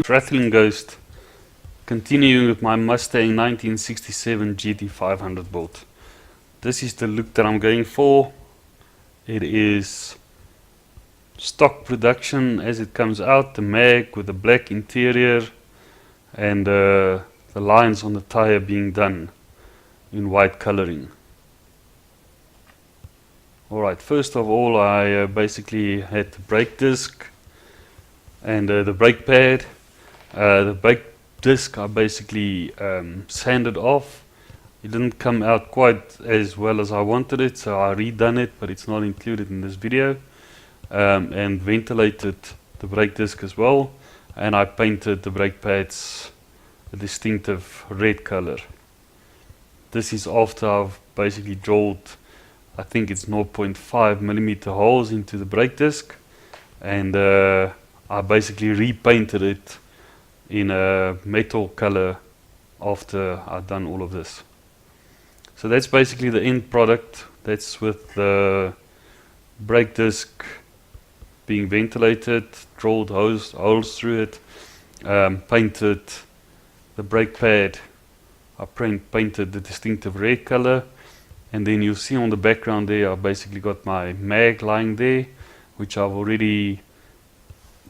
Rattling Ghost, continuing with my Mustang 1967 GT500 build. This is the look that I'm going for. It is stock production as it comes out, the mag with the black interior and the lines on the tire being done in white coloring. Alright, first of all I basically had the brake disc and the brake pad. The brake disc I basically sanded off. It didn't come out quite as well as I wanted it, so I redone it, but it's not included in this video. And ventilated the brake disc as well, and I painted the brake pads a distinctive red color. This is after I've basically drilled, I think it's 0.5 millimeter holes into the brake disc, and I basically repainted it in a metal color after I've done all of this. So that's basically the end product. That's with the brake disc being ventilated, drilled holes through it, painted the brake pad. I painted the distinctive red color, and then you'll see on the background there I basically got my mag lying there, which I've already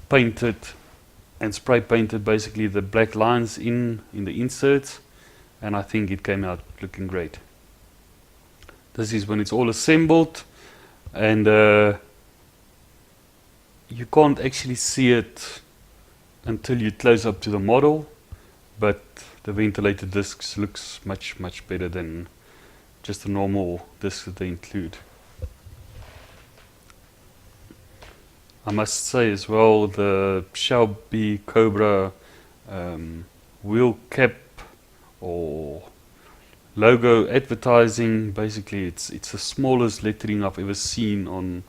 painted and spray painted basically the black lines in the inserts, and I think it came out looking great. This is when it's all assembled, and you can't actually see it until you close up to the model, but the ventilated discs looks much better than just the normal discs that they include. I must say as well, the Shelby Cobra wheel cap or logo advertising, basically it's the smallest lettering I've ever seen on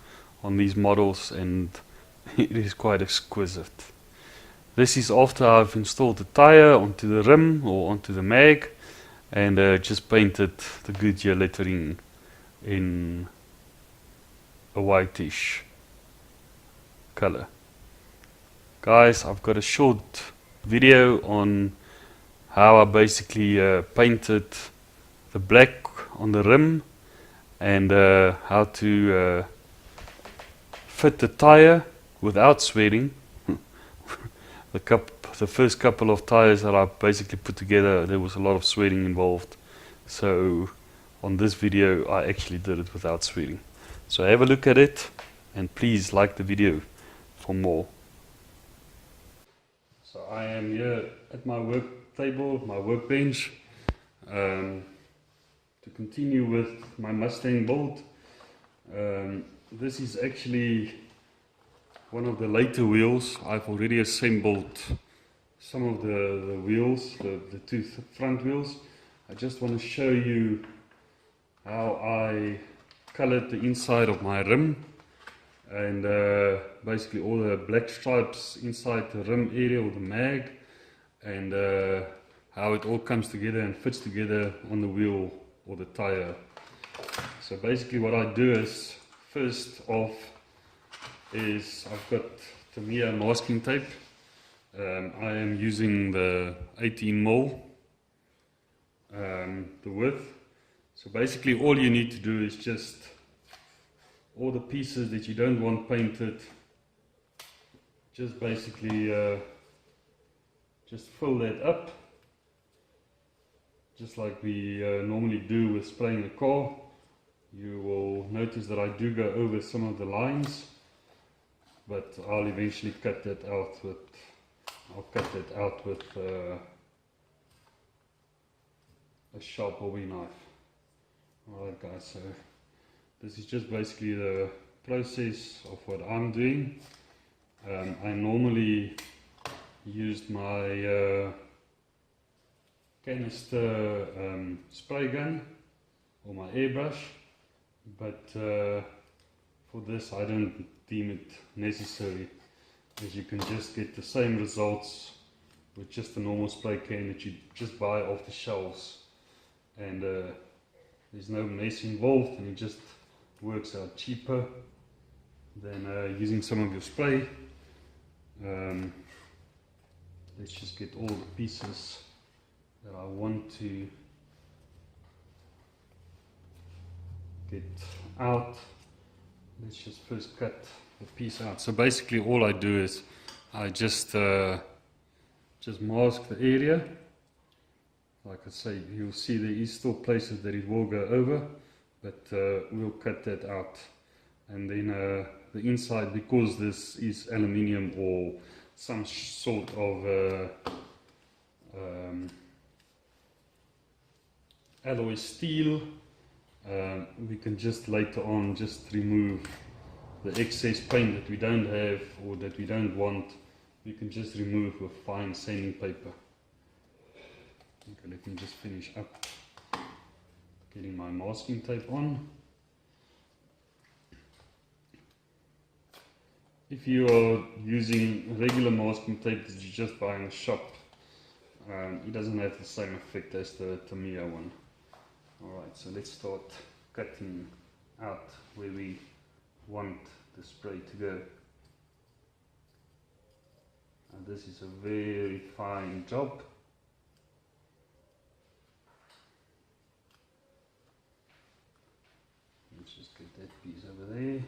these models, and it is quite exquisite. This is after I've installed the tire onto the rim or onto the mag, and just painted the Goodyear lettering in a whitish color. Guys, I've got a short video on how I basically painted the black on the rim, and how to fit the tire without sweating. The first couple of tires that I basically put together, there was a lot of sweating involved. So on this video I actually did it without sweating. So have a look at it, and please like the video for more. So I am here at my work table, my workbench, to continue with my Mustang build. This is actually one of the later wheels. I've already assembled some of the wheels, the two front wheels. I just want to show you how I colored the inside of my rim, and basically all the black stripes inside the rim area or the mag, and how it all comes together and fits together on the wheel or the tire. So basically what I do is, first off, is I've got Tamiya masking tape. I am using the 18mm, the width. So basically all you need to do is just all the pieces that you don't want painted, just basically just fill that up, just like we normally do with spraying a car. You will notice that I do go over some of the lines, but I'll eventually cut that out with a sharp hobby knife. Alright guys, so this is just basically the process of what I'm doing. I normally used my canister spray gun or my airbrush, but for this I don't deem it necessary, as you can just get the same results with just a normal spray can that you just buy off the shelves, and there's no mess involved, and it just works out cheaper than using some of your spray. Let's just get all the pieces that I want to get out. Let's just first cut the piece out. So basically all I do is I just mask the area. Like I say, you'll see there is still places that it will go over, but we'll cut that out. And then the inside, because this is aluminium or some sort of alloy steel, we can just later on just remove the excess paint that we don't have or that we don't want. We can just remove with fine sanding paper. Okay, let me just finish up getting my masking tape on. If you are using regular masking tape that you just buy in the shop, it doesn't have the same effect as the Tamiya one. Alright, so let's start cutting out where we want the spray to go. And this is a very fine job. Let's just get that piece over there.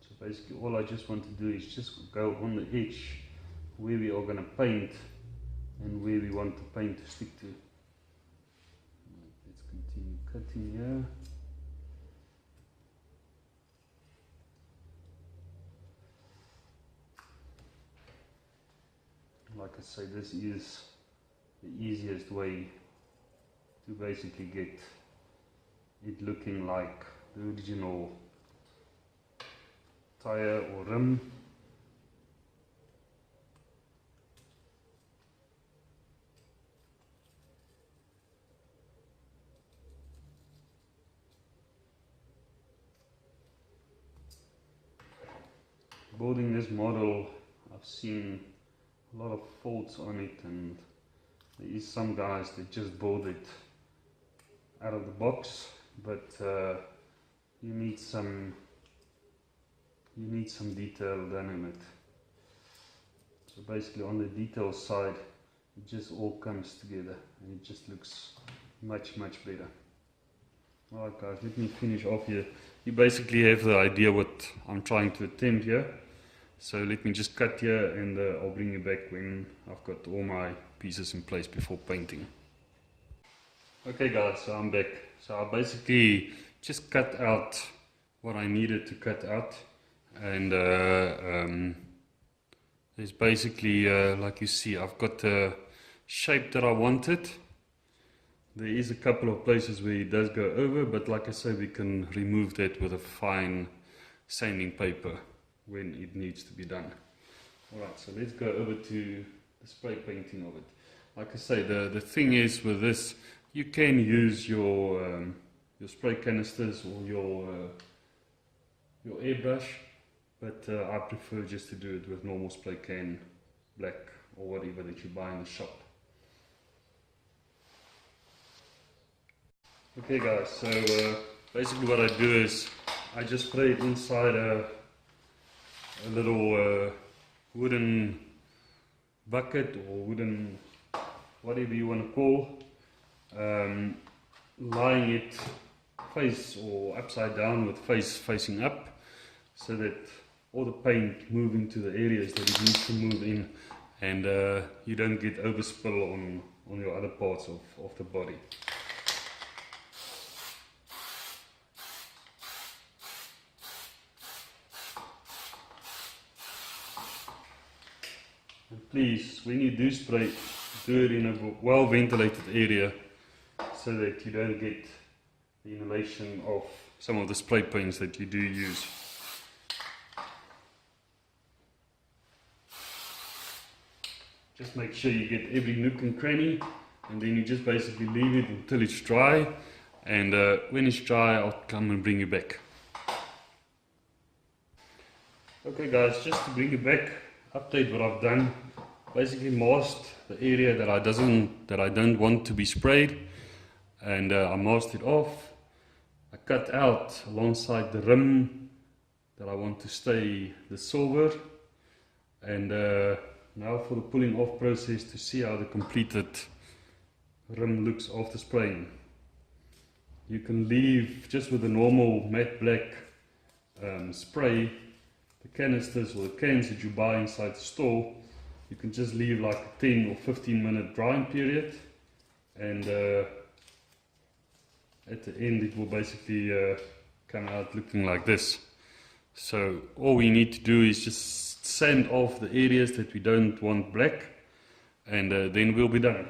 So basically all I just want to do is just go on the edge where we are going to paint and where we want the paint to stick to. Let's continue cutting here. Like I say, this is the easiest way to basically get it looking like the original tire or rim. Building this model, I've seen a lot of faults on it, and there is some guys that just build it out of the box, but you need some detail done in it. So basically on the detail side, it just all comes together and it just looks much better. Alright guys, let me finish off here. You basically have the idea what I'm trying to attempt here. So let me just cut here, and I'll bring you back when I've got all my pieces in place before painting. Okay guys, so I'm back. So I basically just cut out what I needed to cut out, and there's basically, like you see, I've got the shape that I wanted. There is a couple of places where it does go over, but like I say, we can remove that with a fine sanding paper when it needs to be done. Alright, so let's go over to the spray painting of it. Like I say, the thing is with this, you can use your spray canisters or your airbrush, but I prefer just to do it with normal spray can, black or whatever that you buy in the shop. Okay guys, so basically what I do is I just spray it inside a little wooden bucket or wooden whatever you want to call, lying it face or upside down with face facing up, so that all the paint move into the areas that it needs to move in, and you don't get overspill on your other parts of the body. And please, when you do spray, do it in a well ventilated area so that you don't get the inhalation of some of the spray paints that you do use. Just make sure you get every nook and cranny, and then you just basically leave it until it's dry, and when it's dry I'll come and bring you back. Okay guys, just to bring you back, update what I've done. Basically masked the area that I don't want to be sprayed, and I masked it off. I cut out alongside the rim that I want to stay the silver, And now for the pulling off process to see how the completed rim looks after spraying. You can leave just with a normal matte black spray, the canisters or the cans that you buy inside the store. You can just leave like a 10 or 15 minute drying period, and at the end it will basically come out looking like this. So all we need to do is just sand off the areas that we don't want black, and then we'll be done.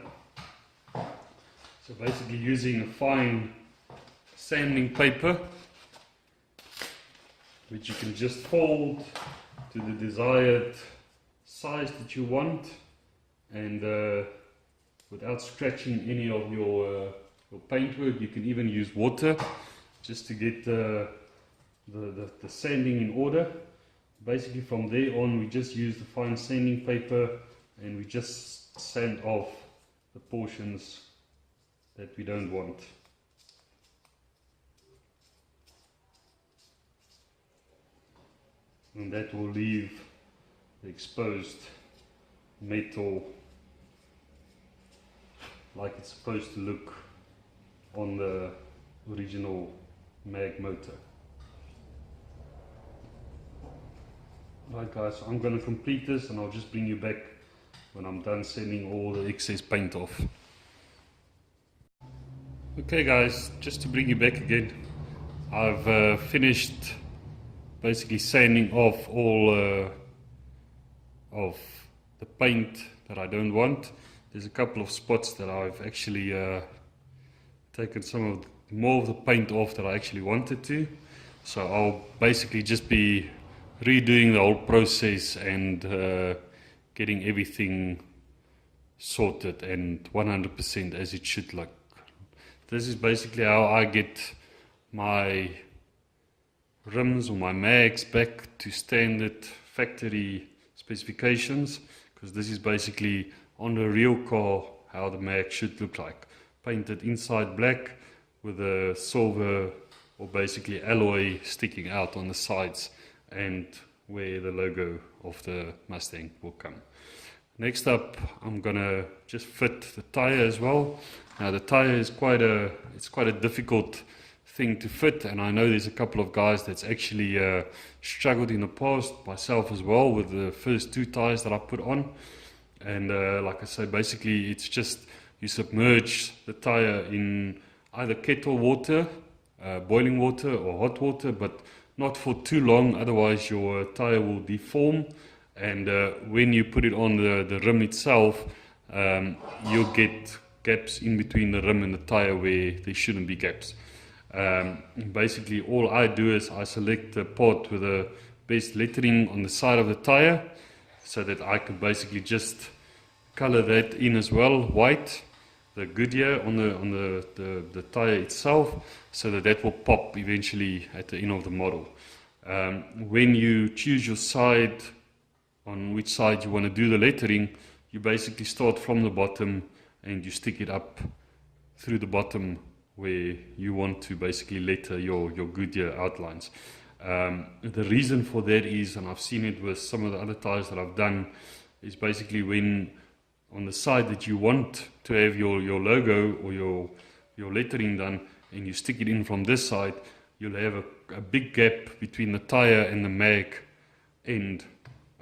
So basically using a fine sanding paper, which you can just fold to the desired size that you want, and without scratching any of your paintwork. You can even use water just to get the sanding in order. Basically from there on we just use the fine sanding paper and we just sand off the portions that we don't want. And that will leave the exposed metal like it's supposed to look on the original mag motor. Right guys, so I'm going to complete this and I'll just bring you back when I'm done sanding all the excess paint off. Okay guys, just to bring you back again, I've finished basically sanding off all of the paint that I don't want. There's a couple of spots that I've actually taken more of the paint off that I actually wanted to. So I'll basically just be redoing the whole process and getting everything sorted and 100% as it should look. This is basically how I get my rims or my mags back to standard factory specifications, because this is basically on the real car how the mag should look like. Painted inside black with a silver or basically alloy sticking out on the sides and where the logo of the Mustang will come. Next up, I'm gonna just fit the tire as well. Now the tire is quite a difficult thing to fit, and I know there's a couple of guys that's actually struggled in the past, myself as well, with the first two tires that I put on. And like I say, basically it's just you submerge the tire in either kettle water, boiling water or hot water, but not for too long, otherwise your tire will deform, and when you put it on the rim itself, you'll get gaps in between the rim and the tire where there shouldn't be gaps. Basically all I do is I select the part with the best lettering on the side of the tire, so that I could basically just color that in as well, white, the Goodyear on the tire itself, so that will pop eventually at the end of the model. When you choose your side, on which side you want to do the lettering, you basically start from the bottom and you stick it up through the bottom where you want to basically letter your Goodyear outlines. The reason for that is, and I've seen it with some of the other tires that I've done, is basically when on the side that you want to have your logo or your lettering done, and you stick it in from this side, you'll have a big gap between the tire and the mag end,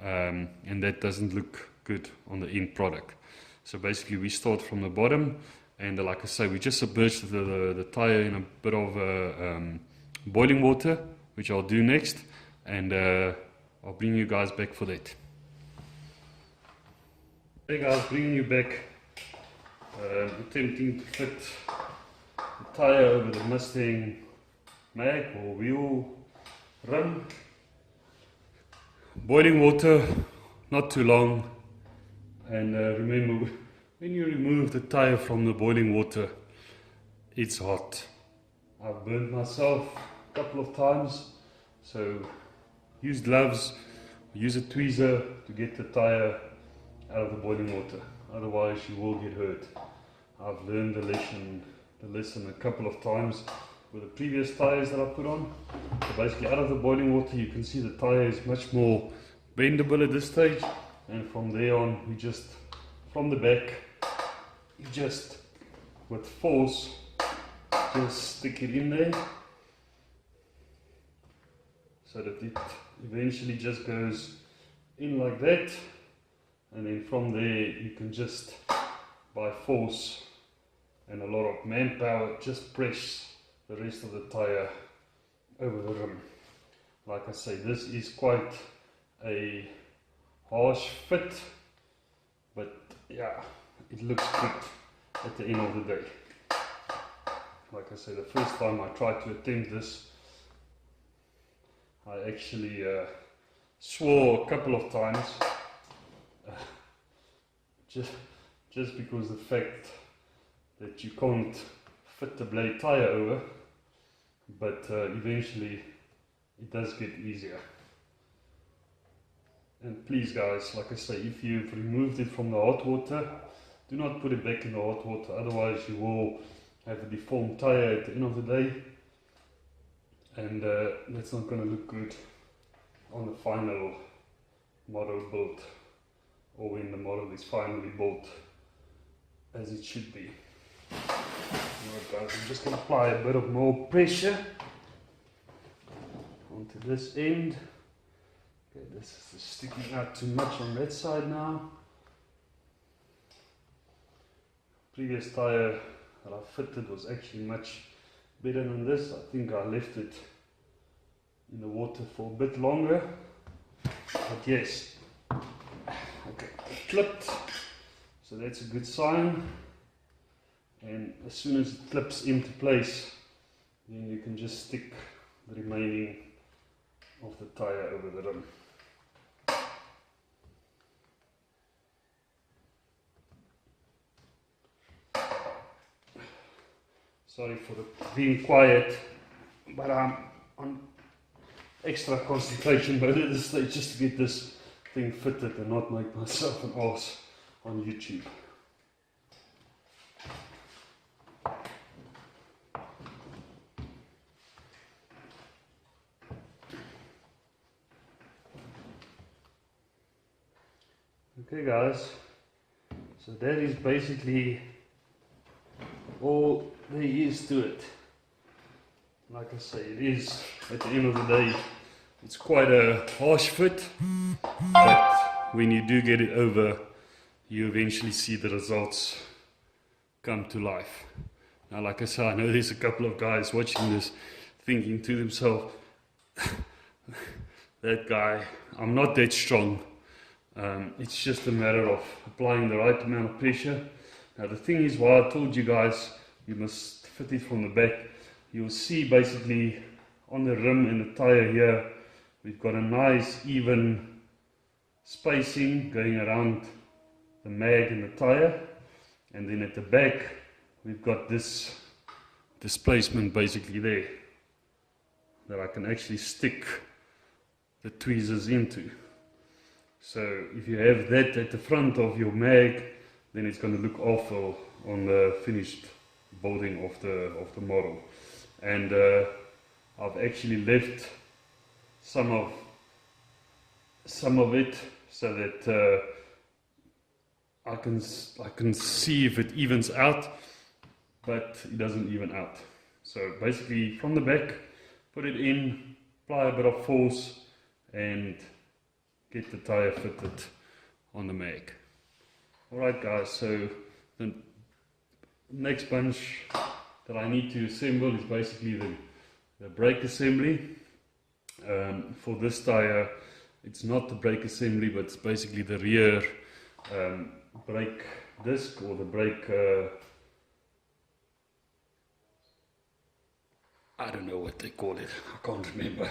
and that doesn't look good on the end product. So basically we start from the bottom, and like I say, we just submerge the tire in a bit of boiling water, which I'll do next, and I'll bring you guys back for that. Hey guys, bringing you back, attempting to fit the tire over the Mustang mag or wheel rim. Boiling water, not too long, and remember, when you remove the tire from the boiling water, it's hot. I've burned myself a couple of times, so use gloves, use a tweezer to get the tire out of the boiling water, otherwise you will get hurt. I've learned the lesson a couple of times with the previous tires that I put on. So basically out of the boiling water, you can see the tire is much more bendable at this stage, and from there on we just, from the back, you just with force just stick it in there so that it eventually just goes in like that, and then from there you can just by force and a lot of manpower just press the rest of the tire over the rim. Like I say, this is quite a harsh fit, but yeah, it looks good at the end of the day. Like I say, the first time I tried to attempt this, I actually swore a couple of times, just because the fact that you can't fit the blade tire over, but eventually it does get easier. And please guys, like I say, if you've removed it from the hot water, do not put it back in the hot water, otherwise you will have a deformed tire at the end of the day, and that's not going to look good on the final model built, or when the model is finally built as it should be. Alright guys, I'm just going to apply a bit of more pressure onto this end. Okay, this is sticking out too much on that side now. Previous tire that I fitted was actually much better than this. I think I left it in the water for a bit longer, but yes, okay, it clipped, so that's a good sign. And as soon as it clips into place, then you can just stick the remaining of the tire over the rim. Sorry for being quiet, but I'm on extra concentration mode at this stage just to get this thing fitted and not make myself an ass on YouTube. Okay guys, so that is basically all there is to it. Like I say, it is, at the end of the day, it's quite a harsh fit, but when you do get it over, you eventually see the results come to life. Now like I said, I know there's a couple of guys watching this thinking to themselves, that guy, I'm not that strong. It's just a matter of applying the right amount of pressure. Now the thing is, why I told you guys you must fit it from the back, you'll see basically on the rim and the tire here, we've got a nice even spacing going around the mag and the tire, and then at the back we've got this displacement basically there that I can actually stick the tweezers into. So if you have that at the front of your mag, then it's going to look awful on the finished building of the model. And I've actually left some of it so that I can see if it evens out, but it doesn't even out. So basically from the back, put it in, apply a bit of force, and get the tire fitted on the mag. Alright guys, so the next bunch that I need to assemble is basically the brake assembly. For this tire, it's not the brake assembly, but it's basically the rear brake disc, or the brake, I don't know what they call it, I can't remember.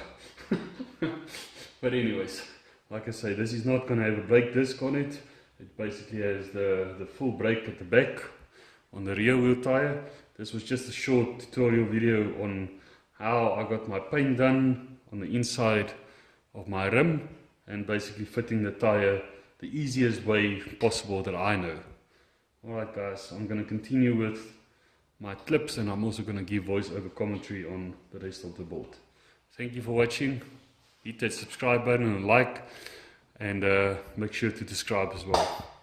But anyways, like I say, this is not going to have a brake disc on it. It basically has the full brake at the back on the rear wheel tire. This was just a short tutorial video on how I got my paint done on the inside of my rim, and basically fitting the tire the easiest way possible that I know. Alright guys, I'm going to continue with my clips, and I'm also going to give voice over commentary on the rest of the build. Thank you for watching. Hit that subscribe button and like. and make sure to subscribe as well.